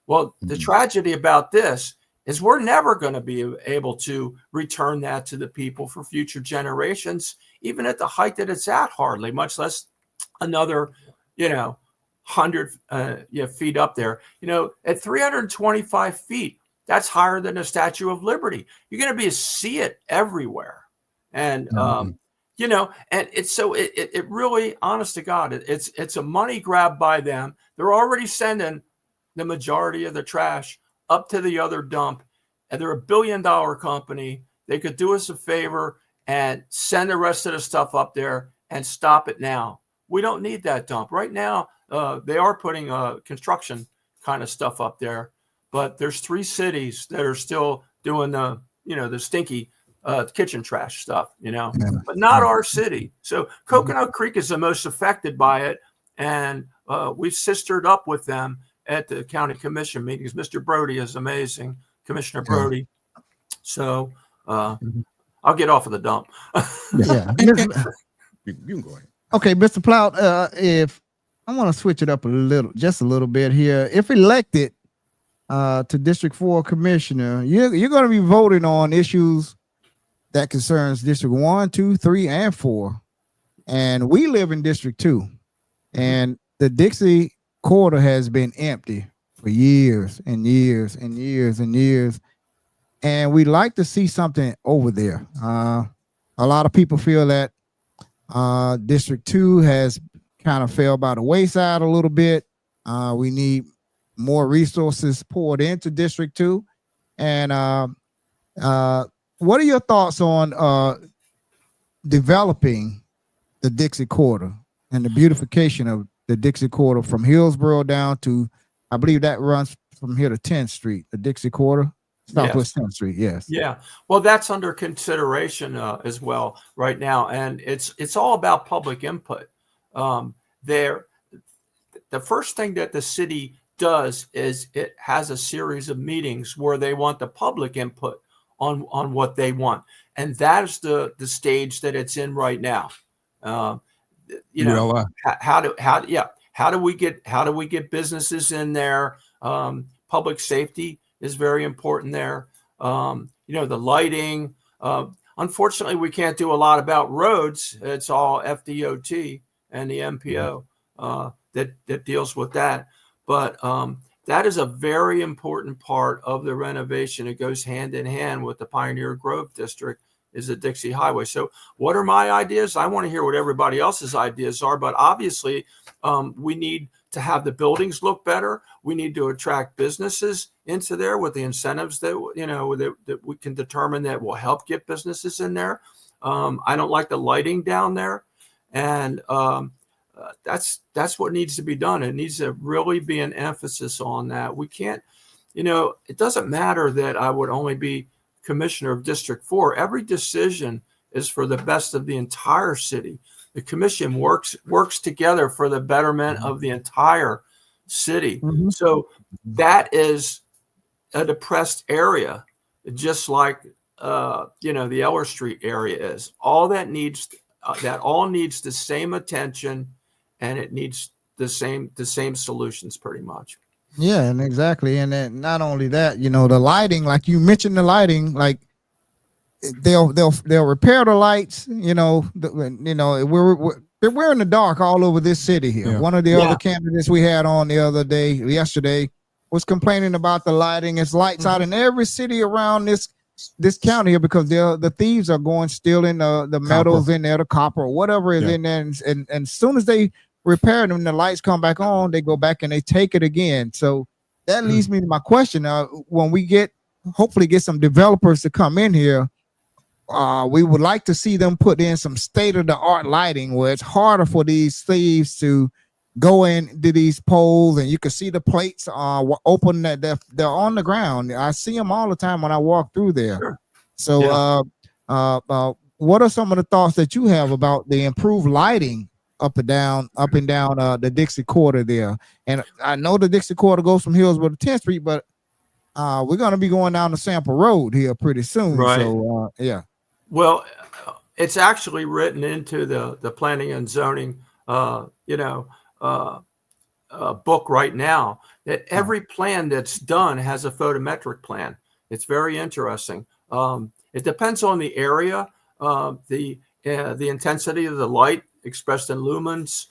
Well, the tragedy about this is we're never going to be able to return that to the people for future generations, even at the height that it's at, hardly, much less another, you know, 100 feet up there. You know, at 325 feet, that's higher than the Statue of Liberty. You're going to see it everywhere. And, you know, and it's so it really, honest to God, it's a money grab by them. They're already sending the majority of the trash up to the other dump, and they're $1 billion company. They could do us a favor and send the rest of the stuff up there and stop it now. We don't need that dump right now. They are putting construction kind of stuff up there, but there's 3 cities that are still doing the, you know, the stinky kitchen trash stuff, you know, but not our city. So Coconut Creek is the most affected by it, and we've sistered up with them at the county commission meetings. Mr. Brody is amazing, Commissioner Brody. So I'll get off of the dump. Yeah. You can go ahead. Okay, Mr. Plaut, if I want to switch it up just a little bit here. If elected to District 4 Commissioner, you're going to be voting on issues that concerns District 1, 2, 3, and 4. And we live in District 2. And the Dixie Quarter has been empty for years and years and years and years. And we'd like to see something over there. A lot of people feel that District 2 has kind of fell by the wayside a little bit. We need more resources poured into District 2. And what are your thoughts on developing the Dixie Quarter and the beautification of the Dixie Quarter from Hillsborough down to, I believe that runs from here to 10th Street, the Dixie Quarter? Southwest 10th Street, yes. Yeah, well, that's under consideration as well right now, and it's all about public input. The first thing that the city does is it has a series of meetings where they want the public input on what they want, and that is the stage that it's in right now. You know, how do we get businesses in there? Public safety is very important there. You know, the lighting. Unfortunately, we can't do a lot about roads. It's all FDOT and the MPO that deals with that. But that is a very important part of the renovation. It goes hand in hand with the Pioneer Grove District, is the Dixie Highway. So what are my ideas? I want to hear what everybody else's ideas are, but obviously we need to have the buildings look better. We need to attract businesses into there with the incentives that, you know, that we can determine that will help get businesses in there. I don't like the lighting down there. And that's what needs to be done. It needs to really be an emphasis on that. We can't, you know, it doesn't matter that I would only be commissioner of District 4. Every decision is for the best of the entire city. The commission works together for the betterment of the entire city. So that is a depressed area, just like you know, the Eller Street area is. All that needs the same attention, and it needs the same solutions pretty much. Yeah, and exactly. And then not only that, you know, the lighting, like you mentioned, the lighting, like they'll repair the lights. You know, we're in the dark all over this city here. Yeah. One of the other candidates we had on yesterday was complaining about the lighting. It's lights out in every city around this county here because the thieves are stealing the metals in there, the copper or whatever is in there. And as soon as they repair them, the lights come back on, they go back and they take it again. So that leads me to my question. When we hopefully get some developers to come in here, we would like to see them put in some state-of-the-art lighting where it's harder for these thieves to go into these poles, and you can see the plates open, that they're on the ground. I see them all the time when I walk through there. Sure. So what are some of the thoughts that you have about the improved lighting up and down the Dixie Quarter there? And I know the Dixie Quarter goes from Hillsborough to 10th Street, but we're going to be going down the Sample Road here pretty soon. Right. So yeah. Well, it's actually written into the planning and zoning, book right now, that every plan that's done has a photometric plan. It's very interesting. It depends on the area, the intensity of the light expressed in lumens.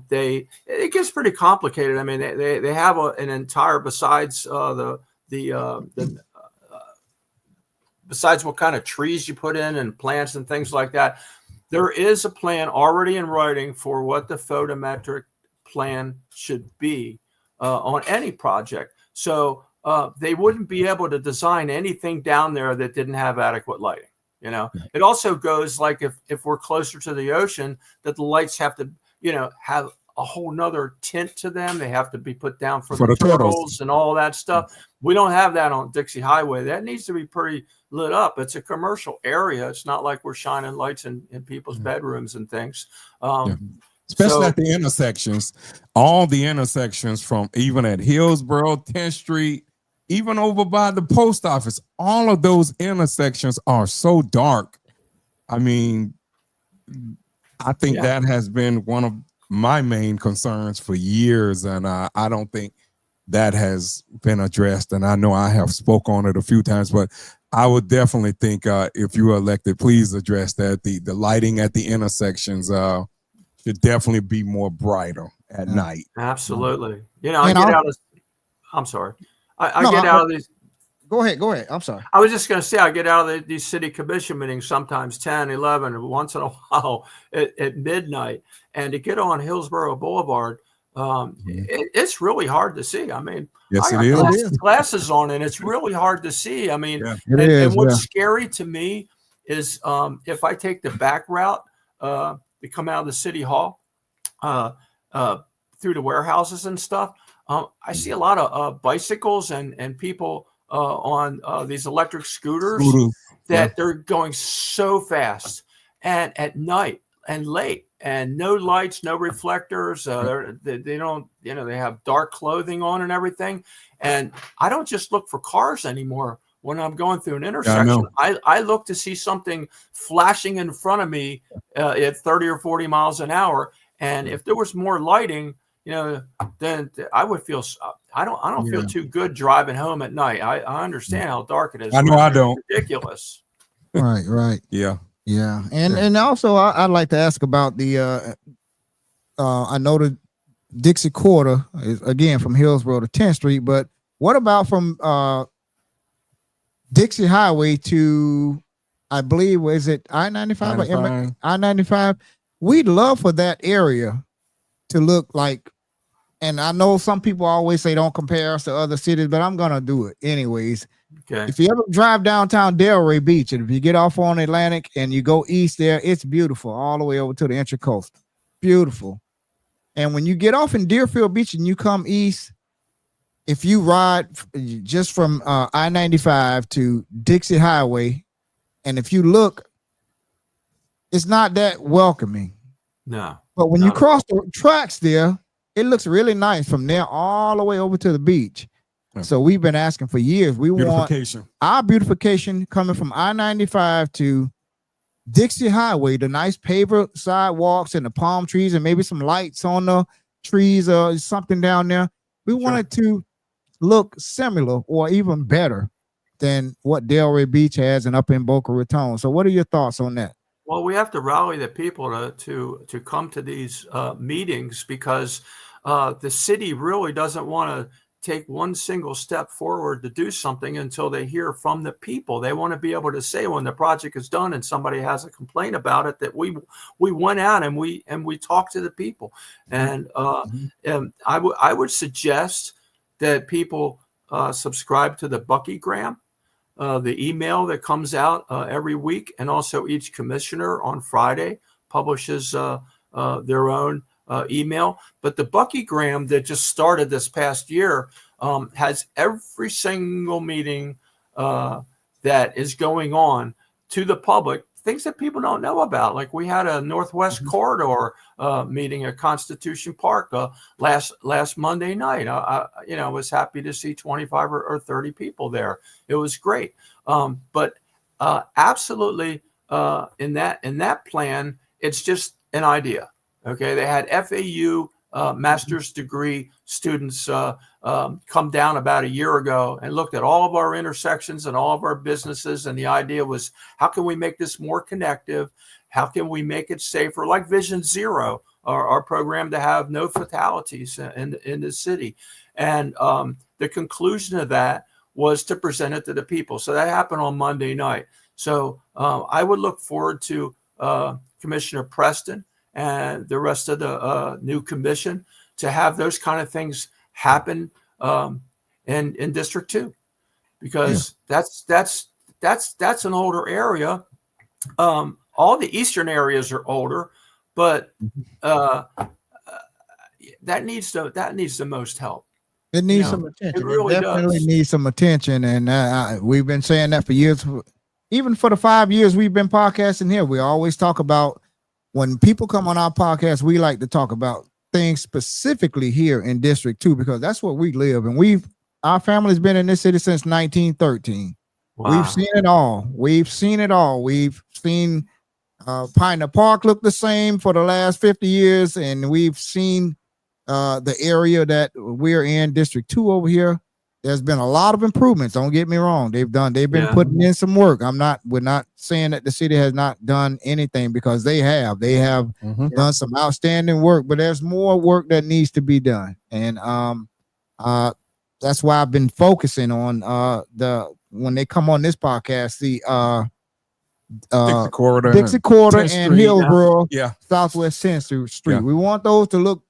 It gets pretty complicated. I mean, they have an entire, besides besides what kind of trees you put in and plants and things like that, there is a plan already in writing for what the photometric plan should be on any project. So they wouldn't be able to design anything down there that didn't have adequate lighting. It also goes like if we're closer to the ocean, that the lights have to, have a whole nother tint to them. They have to be put down for the turtles and all that stuff. We don't have that on Dixie Highway. That needs to be pretty lit up. It's a commercial area. It's not like we're shining lights in people's bedrooms and things. Especially at the intersections, all the intersections from even at Hillsborough, 10th Street, even over by the post office, all of those intersections are so dark. I mean, I think that has been one of my main concerns for years, and I don't think that has been addressed. And I know I have spoke on it a few times, but I would definitely think if you are elected, please address that. The lighting at the intersections should definitely be more brighter at night. Absolutely. I'm sorry. I get out of these. Go ahead. I'm sorry. I was just going to say, I get out of these city commission meetings sometimes 10, 11, once in a while at midnight. And to get on Hillsborough Boulevard, it's really hard to see. I mean, yes, I it got is. Glasses on, and it's really hard to see. I mean, and what's scary to me is if I take the back route to come out of the city hall through the warehouses and stuff, I see a lot of bicycles and people on these electric scooters that they're going so fast, and at night and late, and no lights, no reflectors. They don't, they have dark clothing on and everything. And I don't just look for cars anymore when I'm going through an intersection. I look to see something flashing in front of me at 30 or 40 miles an hour. And if there was more lighting, then I would feel. I don't feel too good driving home at night. I understand how dark it is. I know I don't. Ridiculous. Right. Yeah. And also I'd like to ask about the I know the Dixie Quarter is again from Hillsborough to 10th Street, but what about from Dixie Highway to, I believe, was it I-95 or I-95? We'd love for that area to look like, and I know some people always say don't compare us to other cities, but I'm gonna do it anyways. Okay. If you ever drive downtown Delray Beach, and if you get off on Atlantic and you go east there, it's beautiful all the way over to the Intracoastal. Beautiful. And when you get off in Deerfield Beach and you come east, if you ride just from I-95 to Dixie Highway, and if you look, it's not that welcoming. No. But when you cross the tracks there, it looks really nice from there all the way over to the beach. Yeah. So we've been asking for years. We want our beautification coming from I-95 to Dixie Highway, the nice paver sidewalks and the palm trees and maybe some lights on the trees or something down there. We want it to look similar or even better than what Delray Beach has and up in Boca Raton. So what are your thoughts on that? Well, we have to rally the people to come to these meetings, because the city really doesn't want to take one single step forward to do something until they hear from the people. They want to be able to say when the project is done and somebody has a complaint about it that we went out and we talked to the people. And I would suggest that people subscribe to the Buckygram, the email that comes out every week, and also each commissioner on Friday publishes their own email. But the Buckygram that just started this past year has every single meeting that is going on to the public, things that people don't know about. Like we had a Northwest Corridor meeting at Constitution Park last Monday night. I was happy to see 25 or 30 people there. It was great. But absolutely in that plan, it's just an idea. Okay, they had FAU master's degree students come down about a year ago and looked at all of our intersections and all of our businesses. And the idea was, how can we make this more connective? How can we make it safer? Like Vision Zero, our program to have no fatalities in the city. And the conclusion of that was to present it to the people. So that happened on Monday night. So I would look forward to Commissioner Preston and the rest of the new commission to have those kind of things happen in District 2, because that's an older area. All the eastern areas are older, but that needs the most help. It needs some attention. It really definitely does. Needs some attention, and we've been saying that for years. Even for the 5 years we've been podcasting here, we always talk about, when people come on our podcast, we like to talk about things specifically here in District 2, because that's what we live. And our family's been in this city since 1913. Wow. We've seen it all. We've seen Pioneer Park look the same for the last 50 years. And we've seen the area that we're in, District 2 over here. There's been a lot of improvements. Don't get me wrong. They've been putting in some work. We're not saying that the city has not done anything, because they have done some outstanding work, but there's more work that needs to be done. And that's why I've been focusing on when they come on this podcast, the Dixie Corridor and Hillsborough, Southwest 10th Street. Yeah. We want those to look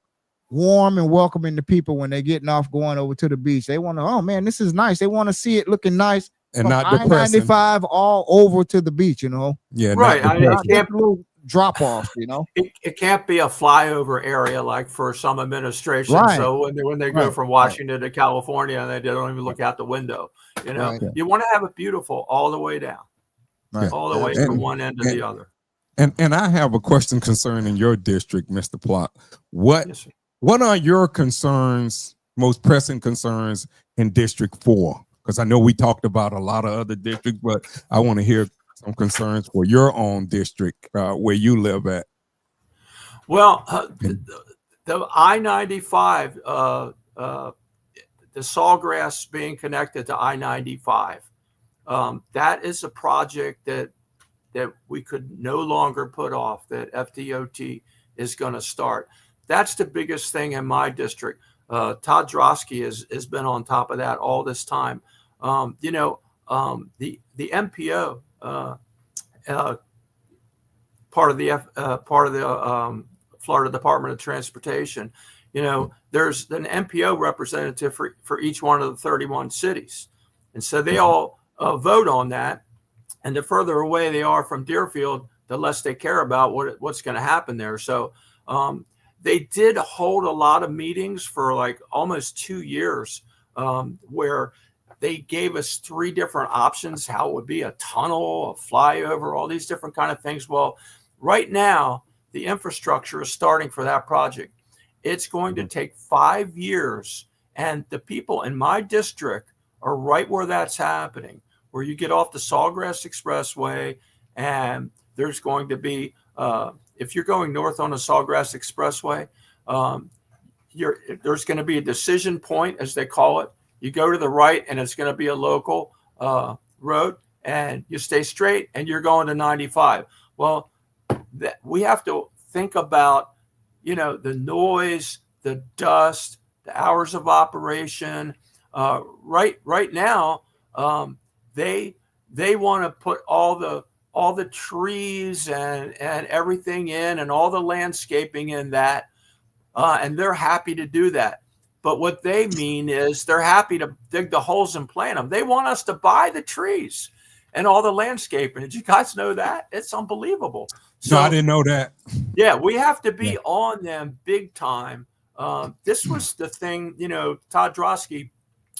warm and welcoming to people when they're getting off going over to the beach. They want to, oh man, this is nice. They want to see it looking nice and not depressing. I-95 all over to the beach, Yeah, right. It can't be a little drop off, It can't be a flyover area like for some administration. Right. So when they go from Washington to California, and they don't even look out the window, you want to have it beautiful all the way down, all the way from one end to the other. And I have a question concerning your district, Mr. Plaut. What are your concerns, most pressing concerns in District 4? Because I know we talked about a lot of other districts, but I want to hear some concerns for your own district where you live at. Well, the I-95, the Sawgrass being connected to I-95, that is a project that we could no longer put off, that FDOT is going to start. That's the biggest thing in my district. Todd Drosky has been on top of that all this time. The MPO part of the Florida Department of Transportation. There's an MPO representative for each one of the 31 cities, and so they all vote on that. And the further away they are from Deerfield, the less they care about what's going to happen there. So they did hold a lot of meetings for like almost 2 years where they gave us 3 different options, how it would be: a tunnel, a flyover, all these different kind of things. Well, right now, the infrastructure is starting for that project. It's going to take 5 years. And the people in my district are right where that's happening, where you get off the Sawgrass Expressway, and there's going to be, if you're going north on the Sawgrass Expressway, there's going to be a decision point, as they call it. You go to the right, and it's going to be a local road, and you stay straight, and you're going to 95. Well, we have to think about, the noise, the dust, the hours of operation, Right now, they want to put all the trees and everything in, and all the landscaping in that, and they're happy to do that. But what they mean is they're happy to dig the holes and plant them. They want us to buy the trees and all the landscaping. Did you guys know that? It's unbelievable. So, no, I didn't know that. Yeah, we have to be on them big time. This was the thing, Todd Drosky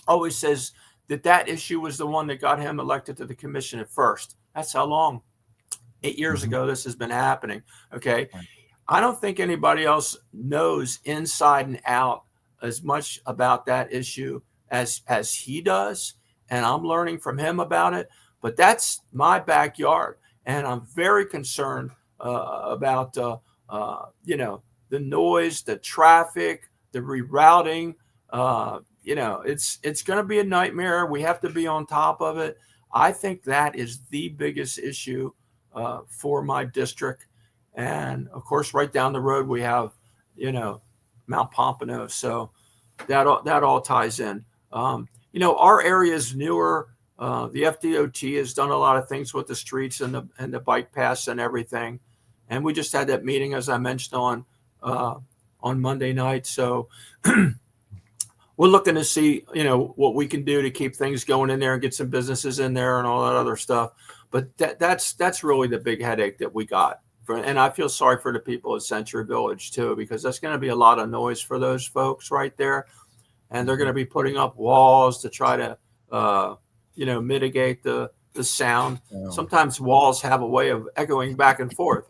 always says that issue was the one that got him elected to the commission at first. That's how long, 8 years ago, this has been happening. Okay. I don't think anybody else knows inside and out as much about that issue as he does. And I'm learning from him about it, but that's my backyard. And I'm very concerned about, the noise, the traffic, the rerouting. It's going to be a nightmare. We have to be on top of it. I think that is the biggest issue for my district. And of course, right down the road, we have, Mount Pompano. So that all ties in. Our area is newer. The FDOT has done a lot of things with the streets and the bike paths and everything. And we just had that meeting, as I mentioned, on Monday night. So we're looking to see, what we can do to keep things going in there and get some businesses in there and all that other stuff. But that's really the big headache that we got. And I feel sorry for the people at Century Village too, because that's going to be a lot of noise for those folks right there. And they're going to be putting up walls to try to, mitigate the sound. Yeah. Sometimes walls have a way of echoing back and forth,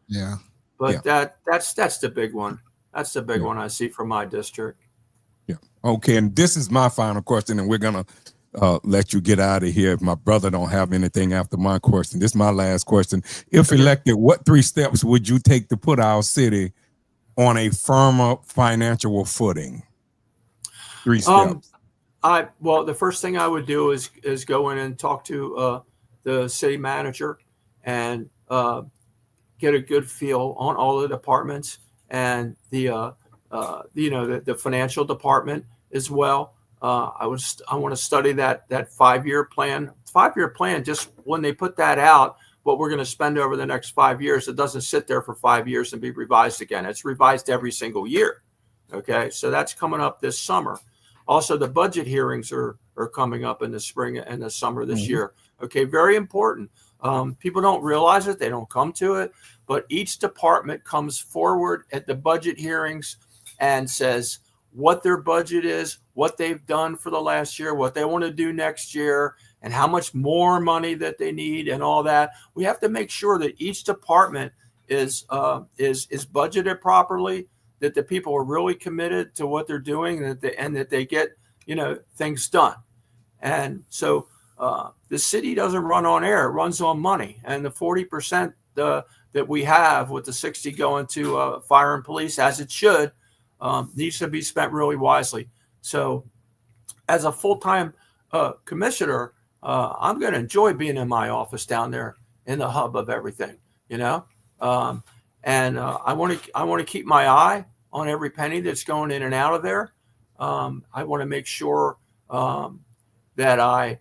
Yeah. But that's the big one. That's the big one I see from my district. Yeah. Okay. And this is my final question, and we're going to let you get out of here if my brother don't have anything after my question. This is my last question. If elected, what 3 steps would you take to put our city on a firmer financial footing? 3 steps. The first thing I would do is go in and talk to the city manager and get a good feel on all the departments and the financial department as well. I want to study that 5-year plan. 5-year plan, just when they put that out, what we're going to spend over the next 5 years, it doesn't sit there for 5 years and be revised again. It's revised every single year. Okay, so that's coming up this summer. Also, the budget hearings are coming up in the spring and the summer this year. Okay, very important. People don't realize it. They don't come to it. But each department comes forward at the budget hearings and says what their budget is, what they've done for the last year, what they want to do next year, and how much more money that they need and all that. We have to make sure that each department is budgeted properly, that the people are really committed to what they're doing, and that they get, things done. And so the city doesn't run on air, it runs on money. And the 40% that we have, with the 60 going to fire and police, as it should, needs to be spent really wisely. So as a full-time commissioner, I'm going to enjoy being in my office down there in the hub of everything, and I want to keep my eye on every penny that's going in and out of there. I want to make sure that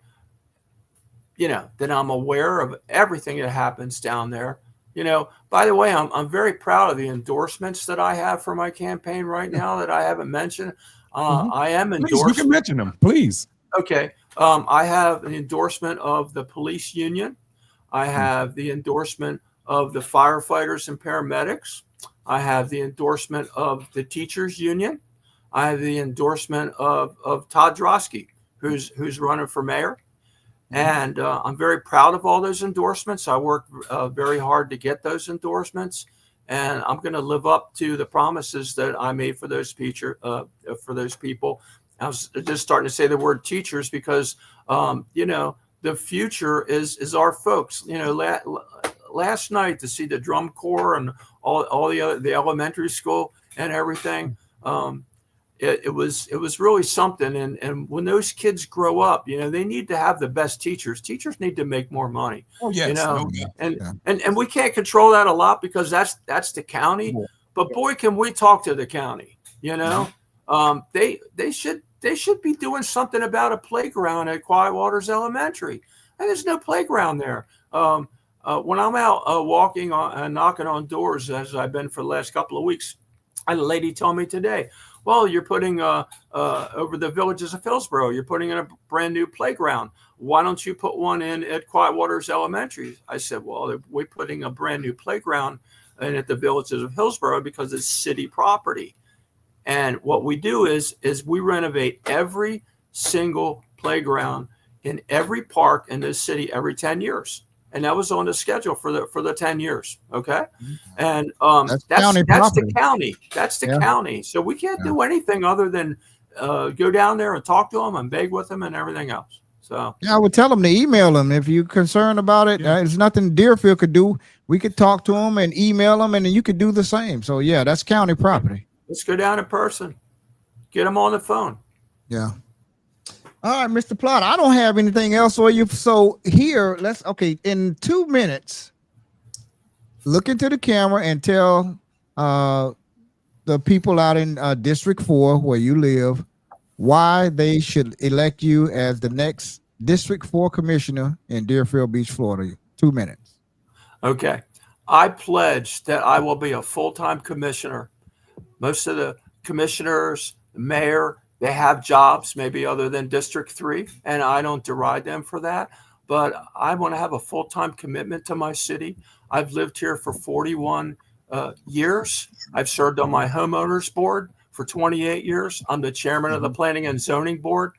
that I'm aware of everything that happens down there. By the way, I'm very proud of the endorsements that I have for my campaign right now that I haven't mentioned. I am endorsed. Please, you can mention them, please. Okay. I have an endorsement of the police union. I have the endorsement of the firefighters and paramedics. I have the endorsement of the teachers union. I have the endorsement of Todd Drosky, who's running for mayor. And I'm very proud of all those endorsements. I worked very hard to get those endorsements, and I'm going to live up to the promises that I made for those people. I was just starting to say the word teachers because, the future is our folks. Last night to see the drum corps and all the elementary school and everything, it was really something. And when those kids grow up, they need to have the best teachers. Teachers need to make more money. Oh yes, and we can't control that a lot because that's the county. But boy, can we talk to the county. They they should be doing something about a playground at Quiet Waters Elementary. And there's no playground there. When I'm out walking and knocking on doors, as I've been for the last couple of weeks, I had a lady tell me today, well, you're putting over the Villages of Hillsborough, you're putting in a brand new playground. Why don't you put one in at Quiet Waters Elementary? I said, well, we're putting a brand new playground in at the Villages of Hillsborough because it's city property. And what we do is we renovate every single playground in every park in this city every 10 years. And that was on the schedule for the 10 years. Okay. And that's the county. That's the county. So we can't do anything other than go down there and talk to them and beg with them and everything else. So yeah, I would tell them to email them if you're concerned about it. There's nothing Deerfield could do. We could talk to them and email them, and then you could do the same. So yeah, that's county property. Let's go down in person. Get them on the phone. Yeah. All right, Mr. Plaut, I don't have anything else for you. So here, in 2 minutes, look into the camera and tell the people out in District 4 where you live why they should elect you as the next District 4 commissioner in Deerfield Beach, Florida. 2 minutes. Okay. I pledge that I will be a full-time commissioner. Most of the commissioners, the mayor, they have jobs maybe other than District 3, and I don't deride them for that. But I want to have a full-time commitment to my city. I've lived here for 41 years. I've served on my homeowners board for 28 years. I'm the chairman of the Planning and Zoning Board.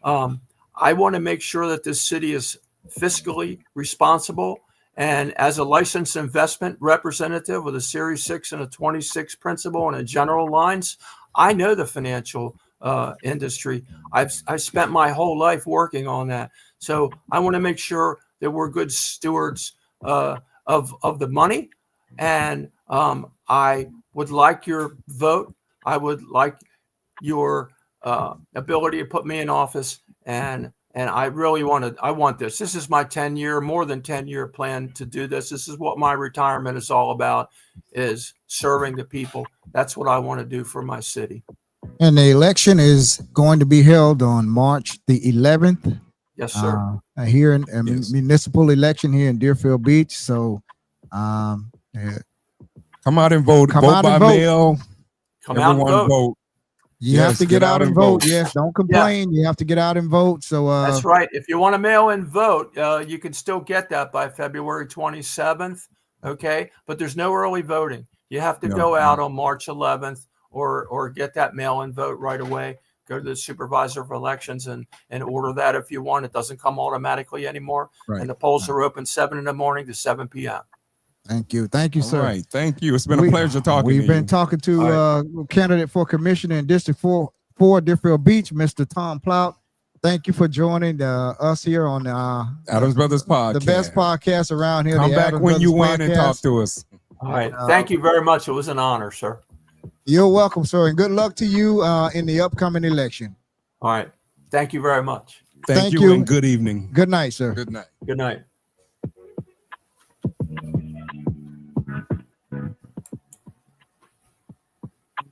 I want to make sure that this city is fiscally responsible. And as a licensed investment representative with a Series 6 and a 26 principal and a general lines, I know the financial industry. I've spent my whole life working on that. So I want to make sure that we're good stewards of the money. And I would like your vote. I would like your ability to put me in office. And I really I want this. This is my 10-year, more than 10-year plan to do this. This is what my retirement is all about, is serving the people. That's what I want to do for my city. And the election is going to be held on March the 11th. Yes, sir. Here in municipal election here in Deerfield Beach. So come out and vote. Vote by mail. Come out and vote. You have to get out and vote. Yes, don't complain. You have to get out and vote. So that's right. If you want to mail in vote, you can still get that by February 27th. Okay, but there's no early voting. You have to go out on March 11th or get that mail-in vote right away. Go to the supervisor of elections and order that if you want. It doesn't come automatically anymore. Right. And the polls are open 7 in the morning to 7 p.m. Thank you. Thank you, sir. All right. Thank you. It's been a pleasure talking to you. We've been talking to candidate for commissioner in District 4 Deerfield Beach, Mr. Tom Plaut. Thank you for joining us here on Adams Brothers Podcast, the best podcast around here. Come back when you win and talk to us. All right. Thank you very much. It was an honor, sir. You're welcome, sir. And good luck to you in the upcoming election. All right. Thank you very much. Thank you and good evening. Good night, sir. Good night. Good night.